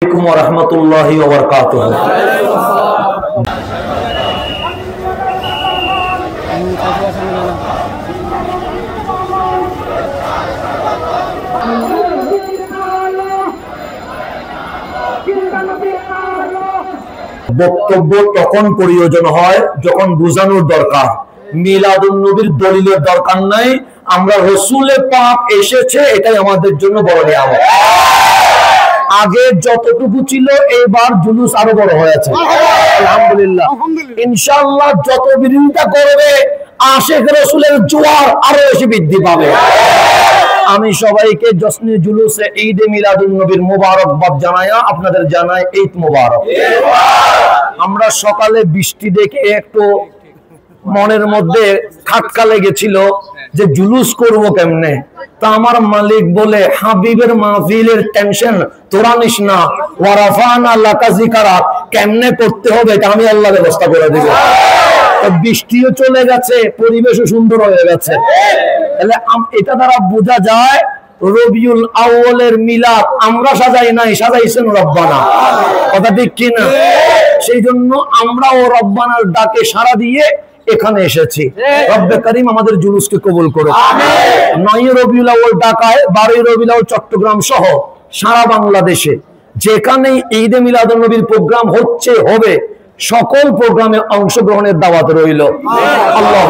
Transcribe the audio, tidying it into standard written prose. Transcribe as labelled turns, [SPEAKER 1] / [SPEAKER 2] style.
[SPEAKER 1] ওয়া রাহমাতুল্লাহি ওয়া বারাকাতুহু। বক্তব্য তখন প্রয়োজন হয় যখন বোঝানোর দরকার। মিলাদুন নবীর দলিলের দরকার নাই, আমরা রাসূলে পাক এসেছে এটাই আমাদের জন্য বড় নিয়ামত। আগে যতটুকু ছিল এবার জুলুস আরো বড় হয়েছে আলহামদুলিল্লাহ। ইনশাআল্লাহ যত বিরোধিতা করবে আশিক রাসূলের জোয়ার আরো বেশি বৃদ্ধি পাবে। আমি সবাইকে জশ্নে জুলুসে ঈদ মিলাদুন নবীর মোবারকবাদ জানায়া আপনাদের জানাই ঈদ মোবারক। আমরা সকালে বৃষ্টি দেখে একটু মনের মধ্যে খাটকা লেগেছিল যে জুলুস করব কেমনে। তা আমার মালিক বলে হাবিবের মাহফিলের টেনশন তোরা নিস না, ওয়ারাফানা লাকা যিকরা কেমনে করতে হবে এটা আমি আল্লাহ ব্যবস্থা করে দেব। বৃষ্টিও চলে গেছে, পরিবেশও সুন্দর হয়ে গেছে। তাহলে এটা দ্বারা বোঝা যায় রবিউল আউয়ালের মিলাদ আমরা সাজাই নাই, সাজাইছেন রব্বানা। কথা ঠিক কিনা? সেই জন্য আমরাও রব্বানার ডাকে সাড়া দিয়ে এখানে এসেছি। রব্বে কারীম আমাদের জুলুসকে কবুল করুন। 9 রবিউল আউয়াল ঢাকায়, 12 রবিউল আউয়াল চট্টগ্রাম সহ সারা বাংলাদেশে যেখানে ঈদে মিলাদুন নবীর প্রোগ্রাম হচ্ছে হবে সকল প্রোগ্রামে অংশগ্রহণের দাওয়াত রইল। আল্লাহ